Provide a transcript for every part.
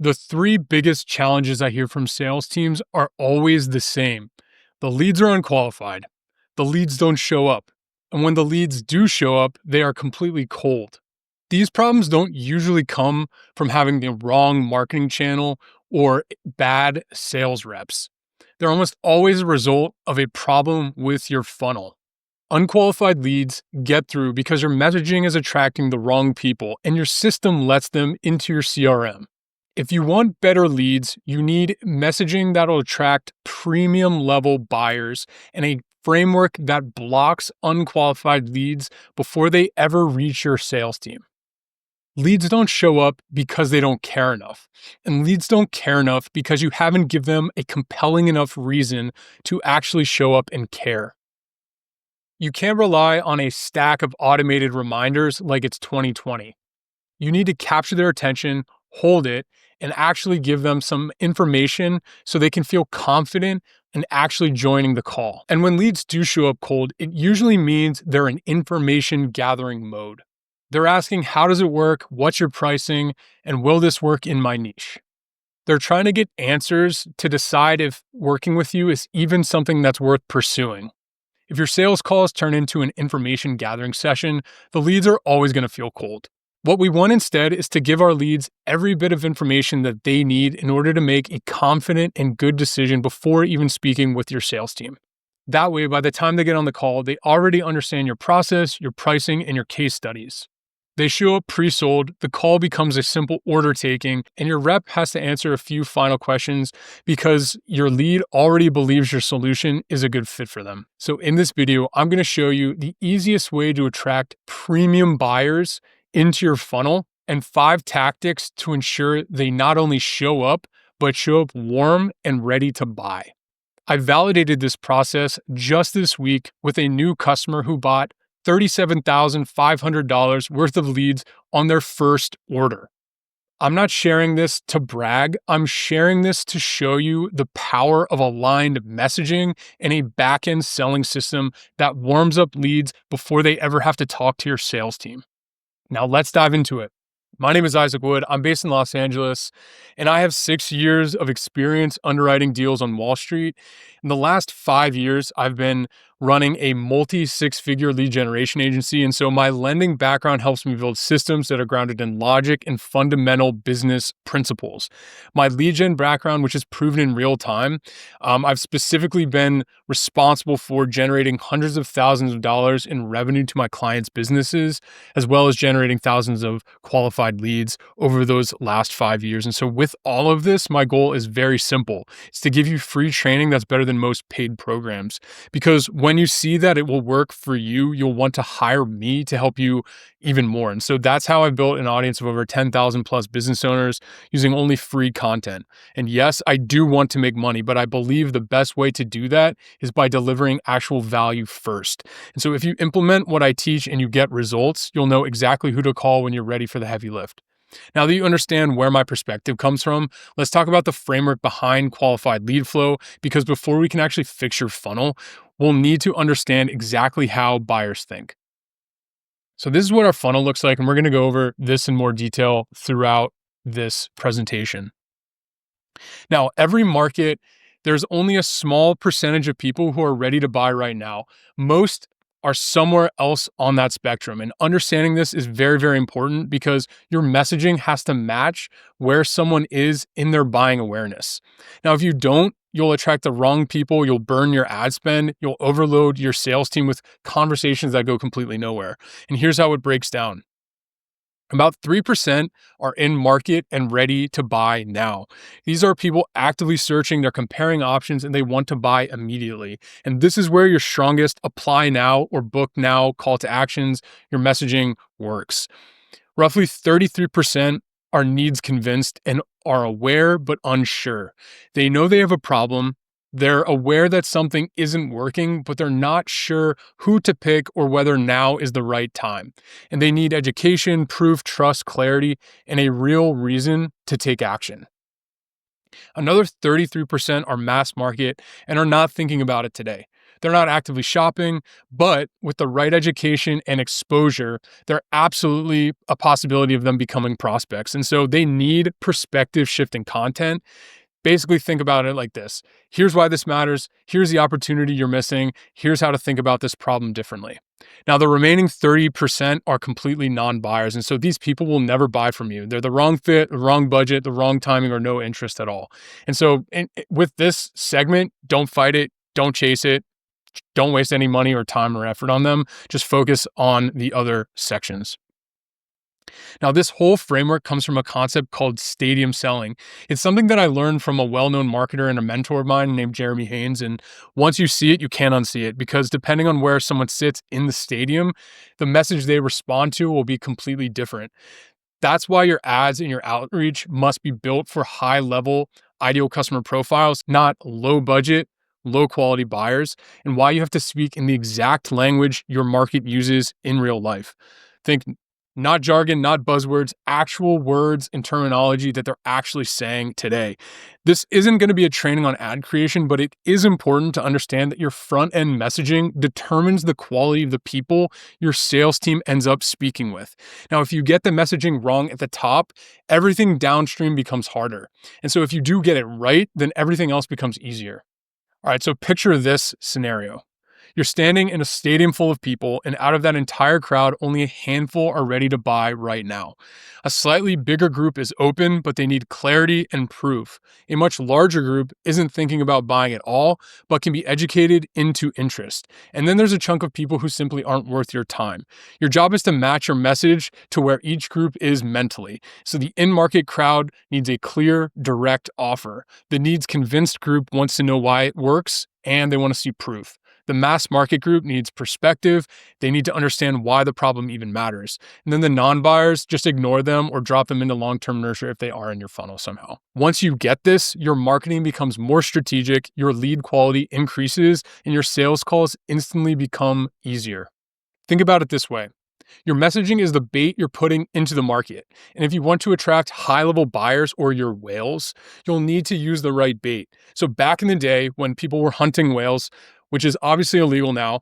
The three biggest challenges I hear from sales teams are always the same. The leads are unqualified, the leads don't show up, and when the leads do show up, they are completely cold. These problems don't usually come from having the wrong marketing channel or bad sales reps. They're almost always a result of a problem with your funnel. Unqualified leads get through because your messaging is attracting the wrong people and your system lets them into your CRM. If you want better leads, you need messaging that will attract premium level buyers and a framework that blocks unqualified leads before they ever reach your sales team. Leads don't show up because they don't care enough. And leads don't care enough because you haven't given them a compelling enough reason to actually show up and care. You can't rely on a stack of automated reminders like it's 2020. You need to capture their attention, hold it, and actually give them some information so they can feel confident in actually joining the call. And when leads do show up cold, it usually means they're in information gathering mode. They're asking, how does it work? What's your pricing? And will this work in my niche? They're trying to get answers to decide if working with you is even something that's worth pursuing. If your sales calls turn into an information gathering session, the leads are always going to feel cold. What we want instead is to give our leads every bit of information that they need in order to make a confident and good decision before even speaking with your sales team. That way, by the time they get on the call, they already understand your process, your pricing, and your case studies. They show up pre-sold, the call becomes a simple order taking, and your rep has to answer a few final questions because your lead already believes your solution is a good fit for them. So in this video, I'm going to show you the easiest way to attract premium buyers into your funnel and 5 tactics to ensure they not only show up, but show up warm and ready to buy. I validated this process just this week with a new customer who bought $37,500 worth of leads on their first order. I'm not sharing this to brag. I'm sharing this to show you the power of aligned messaging and a back-end selling system that warms up leads before they ever have to talk to your sales team. Now let's dive into it. My name is Isaac Wood. I'm based in Los Angeles, and I have 6 years of experience underwriting deals on Wall Street. In the last 5 years, I've been running a multi-6-figure lead generation agency, and so my lending background helps me build systems that are grounded in logic and fundamental business principles. My lead gen background, which is proven in real time, I've specifically been responsible for generating hundreds of thousands of dollars in revenue to my clients' businesses, as well as generating thousands of qualified leads over those last 5 years. And so with all of this, my goal is very simple. It's to give you free training that's better than most paid programs. Because when you see that it will work for you, you'll want to hire me to help you even more. And so that's how I built an audience of over 10,000 plus business owners using only free content. And yes, I do want to make money, but I believe the best way to do that is by delivering actual value first. And so if you implement what I teach and you get results, you'll know exactly who to call when you're ready for the heavy lift. Now that you understand where my perspective comes from, let's talk about the framework behind qualified lead flow, because before we can actually fix your funnel, we'll need to understand exactly how buyers think. So this is what our funnel looks like, and we're going to go over this in more detail throughout this presentation. Now, every market, there's only a small percentage of people who are ready to buy right now. Most are somewhere else on that spectrum. And understanding this is very, very important because your messaging has to match where someone is in their buying awareness. Now, if you don't, you'll attract the wrong people, you'll burn your ad spend, you'll overload your sales team with conversations that go completely nowhere. And here's how it breaks down. About 3% are in market and ready to buy now. These are people actively searching, they're comparing options, and they want to buy immediately. And this is where your strongest apply now or book now call to actions, your messaging works. Roughly 33% are needs convinced and are aware but unsure. They know they have a problem. They're aware that something isn't working, but they're not sure who to pick or whether now is the right time. And they need education, proof, trust, clarity, and a real reason to take action. Another 33% are mass market and are not thinking about it today. They're not actively shopping, but with the right education and exposure, they're absolutely a possibility of them becoming prospects. And so they need perspective shifting content. Basically, think about it like this. Here's why this matters. Here's the opportunity you're missing. Here's how to think about this problem differently. Now, the remaining 30% are completely non-buyers. And so these people will never buy from you. They're the wrong fit, the wrong budget, the wrong timing, or no interest at all. And so with this segment, don't fight it. Don't chase it. Don't waste any money or time or effort on them. Just focus on the other sections. Now, this whole framework comes from a concept called stadium selling. It's something that I learned from a well-known marketer and a mentor of mine named Jeremy Haynes. And once you see it, you can't unsee it, because depending on where someone sits in the stadium, the message they respond to will be completely different. That's why your ads and your outreach must be built for high-level ideal customer profiles, not low-budget, low-quality buyers, and why you have to speak in the exact language your market uses in real life. Think not jargon, not buzzwords, actual words and terminology that they're actually saying today. This isn't going to be a training on ad creation, but it is important to understand that your front end messaging determines the quality of the people your sales team ends up speaking with. Now, if you get the messaging wrong at the top, everything downstream becomes harder. And so if you do get it right, then everything else becomes easier. All right, so picture this scenario. You're standing in a stadium full of people, and out of that entire crowd, only a handful are ready to buy right now. A slightly bigger group is open, but they need clarity and proof. A much larger group isn't thinking about buying at all, but can be educated into interest. And then there's a chunk of people who simply aren't worth your time. Your job is to match your message to where each group is mentally. So the in-market crowd needs a clear, direct offer. The needs-convinced group wants to know why it works, and they want to see proof. The mass market group needs perspective. They need to understand why the problem even matters. And then the non-buyers, just ignore them or drop them into long-term nurture if they are in your funnel somehow. Once you get this, your marketing becomes more strategic, your lead quality increases, and your sales calls instantly become easier. Think about it this way. Your messaging is the bait you're putting into the market. And if you want to attract high-level buyers or your whales, you'll need to use the right bait. So back in the day when people were hunting whales, which is obviously illegal now,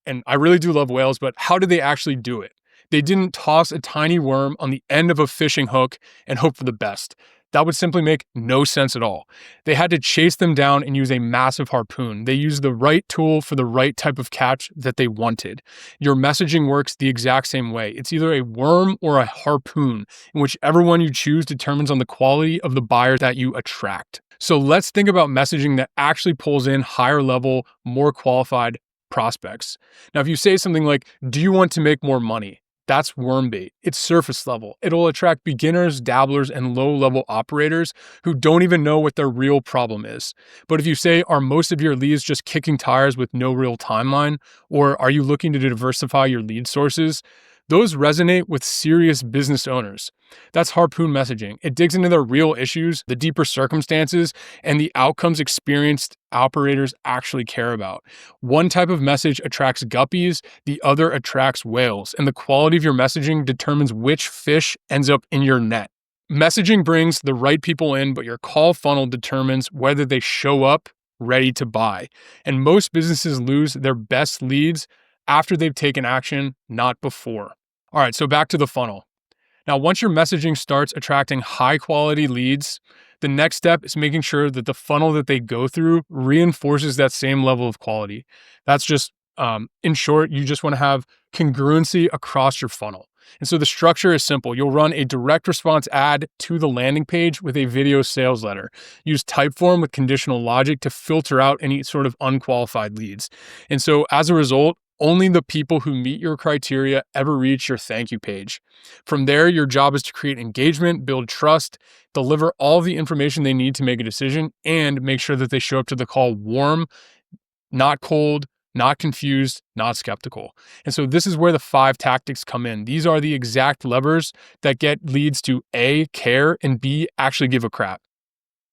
and I really do love whales, but how did they actually do it? They didn't toss a tiny worm on the end of a fishing hook and hope for the best. That would simply make no sense at all. They had to chase them down and use a massive harpoon. They used the right tool for the right type of catch that they wanted. Your messaging works the exact same way. It's either a worm or a harpoon, and whichever one you choose determines on the quality of the buyer that you attract. So let's think about messaging that actually pulls in higher level, more qualified prospects. Now, if you say something like, "Do you want to make more money?" That's worm bait. It's surface level. It'll attract beginners, dabblers, and low-level operators who don't even know what their real problem is. But if you say, "Are most of your leads just kicking tires with no real timeline?" Or "Are you looking to diversify your lead sources?" Those resonate with serious business owners. That's harpoon messaging. It digs into their real issues, the deeper circumstances, and the outcomes experienced operators actually care about. One type of message attracts guppies, the other attracts whales, and the quality of your messaging determines which fish ends up in your net. Messaging brings the right people in, but your call funnel determines whether they show up ready to buy. And most businesses lose their best leads after they've taken action, not before. All right, so back to the funnel. Now, once your messaging starts attracting high quality leads, the next step is making sure that the funnel that they go through reinforces that same level of quality. That's just, in short, you just want to have congruency across your funnel. And so the structure is simple. You'll run a direct response ad to the landing page with a video sales letter. Use Typeform with conditional logic to filter out any sort of unqualified leads. And so as a result, only the people who meet your criteria ever reach your thank you page. From there, your job is to create engagement, build trust, deliver all the information they need to make a decision, and make sure that they show up to the call warm, not cold, not confused, not skeptical. And so this is where the 5 tactics come in. These are the exact levers that get leads to A, care, and B, actually give a crap.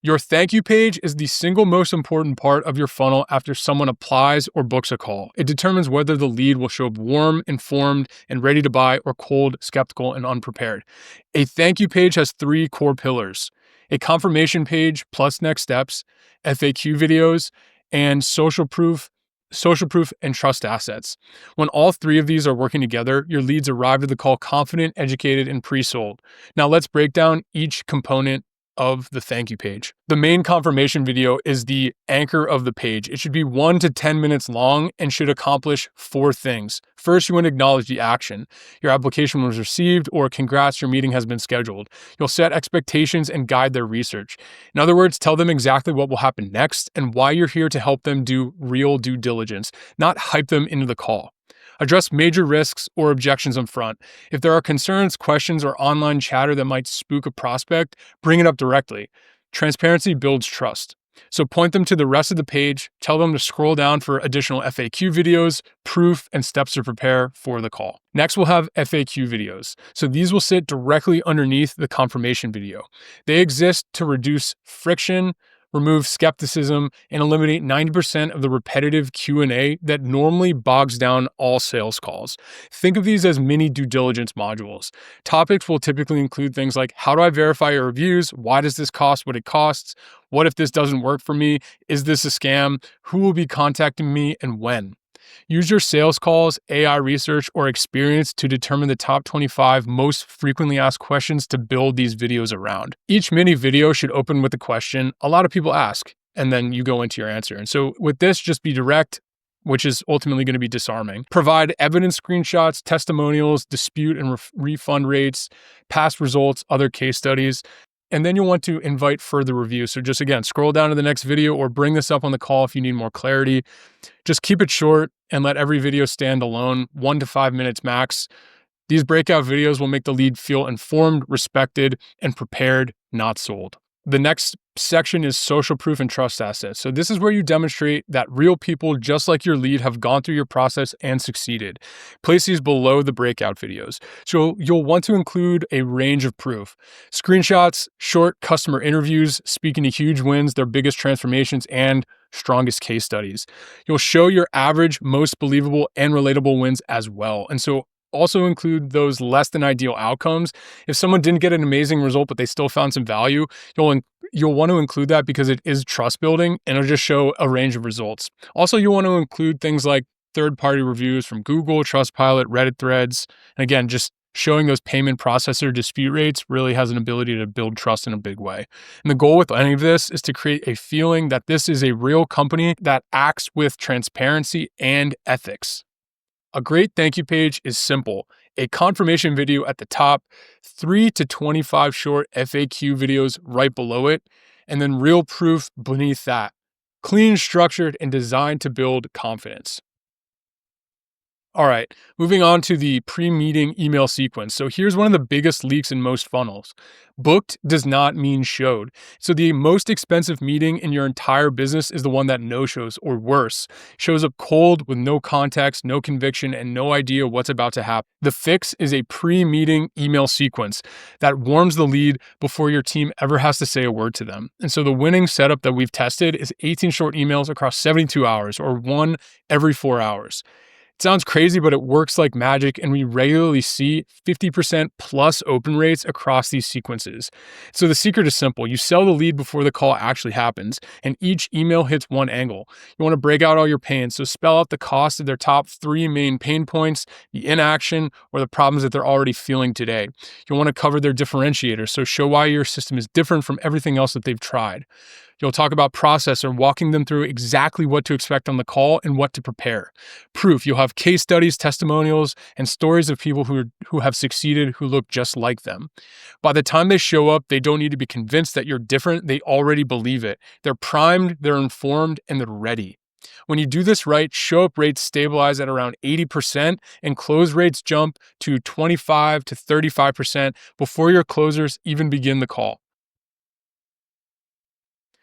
Your thank you page is the single most important part of your funnel after someone applies or books a call. It determines whether the lead will show up warm, informed, and ready to buy, or cold, skeptical, and unprepared. A thank you page has 3 core pillars: a confirmation page plus next steps, FAQ videos, and social proof social proof, and trust assets. When all three of these are working together, your leads arrive at the call confident, educated, and pre-sold. Now let's break down each component of the thank you page. The main confirmation video is the anchor of the page. It should be 1 to 10 minutes long and should accomplish 4 things. First, you want to acknowledge the action. Your application was received, or congrats, your meeting has been scheduled. You'll set expectations and guide their research. In other words, tell them exactly what will happen next and why you're here to help them do real due diligence, not hype them into the call. Address major risks or objections up front. If there are concerns, questions, or online chatter that might spook a prospect, bring it up directly. Transparency builds trust. So point them to the rest of the page, tell them to scroll down for additional FAQ videos, proof, and steps to prepare for the call. Next, we'll have FAQ videos. So these will sit directly underneath the confirmation video. They exist to reduce friction, remove skepticism, and eliminate 90% of the repetitive Q&A that normally bogs down all sales calls. Think of these as mini due diligence modules. Topics will typically include things like, how do I verify your reviews? Why does this cost what it costs? What if this doesn't work for me? Is this a scam? Who will be contacting me and when? Use your sales calls, AI research, or experience to determine the top 25 most frequently asked questions to build these videos around. Each mini video should open with a question a lot of people ask, and then you go into your answer. And so with this, just be direct, which is ultimately going to be disarming. Provide evidence screenshots, testimonials, dispute and refund rates, past results, other case studies. And then you'll want to invite further reviews. So just again, scroll down to the next video or bring this up on the call if you need more clarity. Just keep it short and let every video stand alone, 1 to 5 minutes max. These breakout videos will make the lead feel informed, respected, and prepared, not sold. The next section is social proof and trust assets. So this is where you demonstrate that real people just like your lead have gone through your process and succeeded. Place these below the breakout videos. So you'll want to include a range of proof. Screenshots, short customer interviews, speaking to huge wins, their biggest transformations, and strongest case studies. You'll show your average, most believable, and relatable wins as well. And so also include those less than ideal outcomes. If someone didn't get an amazing result, but they still found some value, you'll want to include that because it is trust building and it'll just show a range of results. Also, you want to include things like third-party reviews from Google, Trustpilot, Reddit threads. And again, just showing those payment processor dispute rates really has an ability to build trust in a big way. And the goal with any of this is to create a feeling that this is a real company that acts with transparency and ethics. A great thank you page is simple. A confirmation video at the top, 3 to 25 short FAQ videos right below it, and then real proof beneath that. Clean, structured, and designed to build confidence. All right, moving on to the pre-meeting email sequence. So here's one of the biggest leaks in most funnels. Booked does not mean showed. So the most expensive meeting in your entire business is the one that no-shows, or worse, shows up cold with no context, no conviction, and no idea what's about to happen. The fix is a pre-meeting email sequence that warms the lead before your team ever has to say a word to them. And so the winning setup that we've tested is 18 short emails across 72 hours, or 1 every 4 hours. It sounds crazy, but it works like magic, and we regularly see 50% plus open rates across these sequences. So the secret is simple. You sell the lead before the call actually happens, and each email hits one angle. You want to break out all your pains, so spell out the cost of their top 3 main pain points, the inaction, or the problems that they're already feeling today. You want to cover their differentiators, so show why your system is different from everything else that they've tried. You'll talk about process or walking them through exactly what to expect on the call and what to prepare. Proof, you'll have case studies, testimonials, and stories of people who have succeeded who look just like them. By the time they show up, they don't need to be convinced that you're different. They already believe it. They're primed, they're informed, and they're ready. When you do this right, show-up rates stabilize at around 80% and close rates jump to 25 to 35% before your closers even begin the call.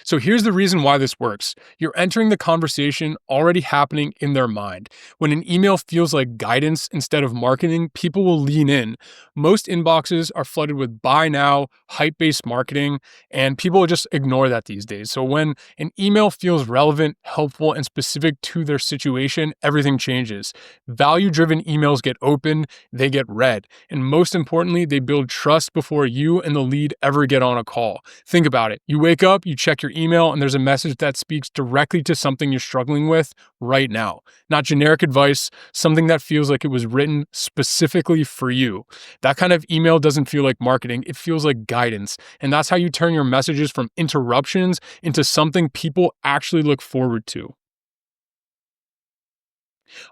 So here's the reason why this works. You're entering the conversation already happening in their mind. When an email feels like guidance instead of marketing, people will lean in. Most inboxes are flooded with buy now, hype-based marketing, and people just ignore that these days. So when an email feels relevant, helpful, and specific to their situation, everything changes. Value-driven emails get opened, they get read, and most importantly, they build trust before you and the lead ever get on a call. Think about it. You wake up, you check your your email and there's a message that speaks directly to something you're struggling with right now. Not generic advice, something that feels like it was written specifically for you. That kind of email doesn't feel like marketing, it feels like guidance. And that's how you turn your messages from interruptions into something people actually look forward to.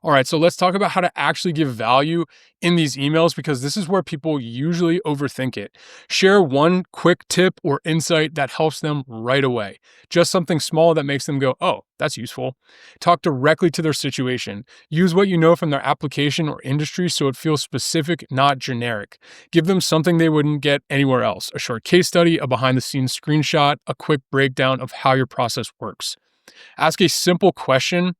All right, so let's talk about how to actually give value in these emails because this is where people usually overthink it. Share one quick tip or insight that helps them right away. Just something small that makes them go, oh, that's useful. Talk directly to their situation. Use what you know from their application or industry so it feels specific, not generic. Give them something they wouldn't get anywhere else, a short case study, a behind the scenes screenshot, a quick breakdown of how your process works. Ask a simple question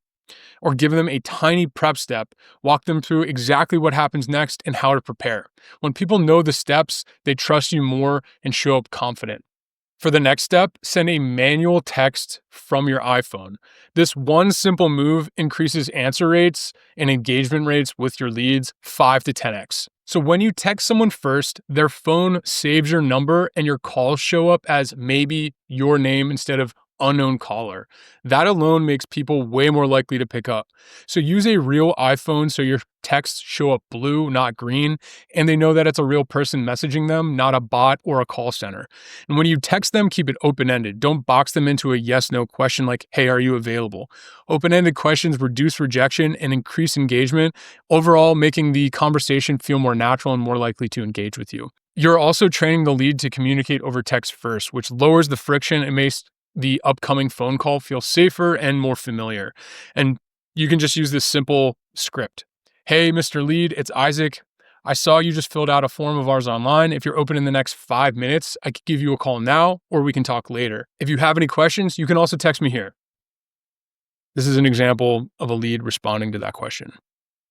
or give them a tiny prep step, walk them through exactly what happens next and how to prepare. When people know the steps, they trust you more and show up confident. For the next step, send a manual text from your iPhone. This one simple move increases answer rates and engagement rates with your leads 5 to 10x. So when you text someone first, their phone saves your number and your calls show up as maybe your name instead of unknown caller. That alone makes people way more likely to pick up. So use a real iPhone so your texts show up blue, not green, and they know that it's a real person messaging them, not a bot or a call center. And when you text them, keep it open-ended. Don't box them into a yes/no question like, hey, are you available? Open-ended questions reduce rejection and increase engagement, overall making the conversation feel more natural and more likely to engage with you. You're also training the lead to communicate over text first, which lowers the friction and makes the upcoming phone call feel safer and more familiar. And you can just use this simple script. Hey, Mr. Lead, it's Isaac. I saw you just filled out a form of ours online. If you're open in the next 5 minutes, I could give you a call now or we can talk later. If you have any questions, you can also text me here. This is an example of a lead responding to that question.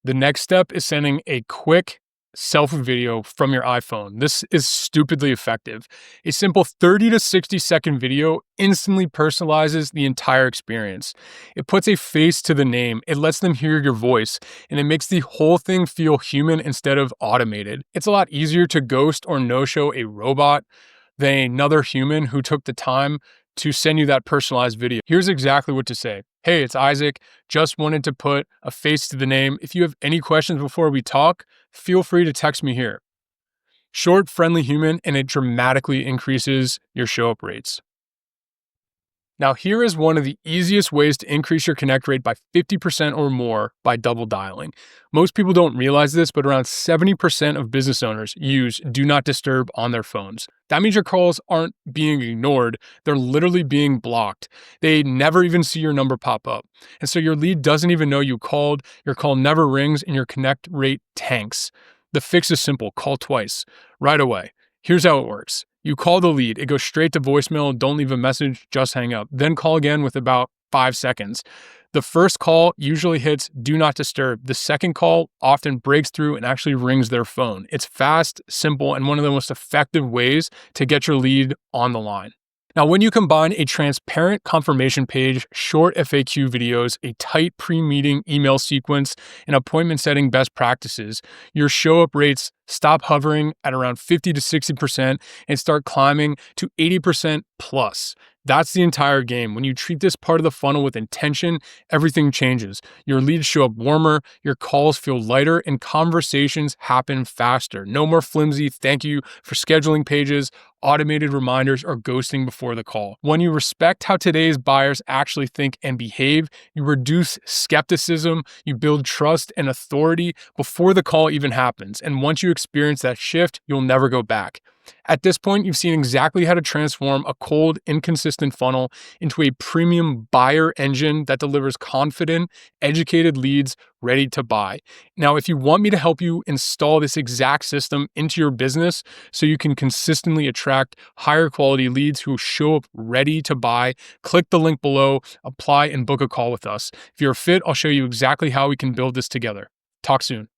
The next step is sending a quick selfie video from your iPhone. This is stupidly effective. A simple 30 to 60-second video instantly personalizes the entire experience. It puts a face to the name, it lets them hear your voice, and it makes the whole thing feel human instead of automated. It's a lot easier to ghost or no-show a robot than another human who took the time to send you that personalized video. Here's exactly what to say. Hey, it's Isaac. Just wanted to put a face to the name. If you have any questions before we talk, feel free to text me here. Short, friendly, human, and it dramatically increases your show up rates. Now, here is one of the easiest ways to increase your connect rate by 50% or more by double dialing. Most people don't realize this, but around 70% of business owners use Do Not Disturb on their phones. That means your calls aren't being ignored, they're literally being blocked. They never even see your number pop up. And so your lead doesn't even know you called, your call never rings, and your connect rate tanks. The fix is simple, call twice, right away. Here's how it works. You call the lead, it goes straight to voicemail, don't leave a message, just hang up. Then call again with about 5 seconds. The first call usually hits Do Not Disturb. The second call often breaks through and actually rings their phone. It's fast, simple, and one of the most effective ways to get your lead on the line. Now, when you combine a transparent confirmation page, short FAQ videos, a tight pre-meeting email sequence, and appointment setting best practices, your show-up rates stop hovering at around 50 to 60% and start climbing to 80% plus. That's the entire game. When you treat this part of the funnel with intention, everything changes. Your leads show up warmer, your calls feel lighter, and conversations happen faster. No more flimsy thank you for scheduling pages, automated reminders, or ghosting before the call. When you respect how today's buyers actually think and behave, you reduce skepticism, you build trust and authority before the call even happens. And once you experience that shift, you'll never go back. At this point, you've seen exactly how to transform a cold, inconsistent funnel into a premium buyer engine that delivers confident, educated leads ready to buy. Now, if you want me to help you install this exact system into your business so you can consistently attract higher quality leads who show up ready to buy, click the link below, apply, and book a call with us. If you're a fit, I'll show you exactly how we can build this together. Talk soon.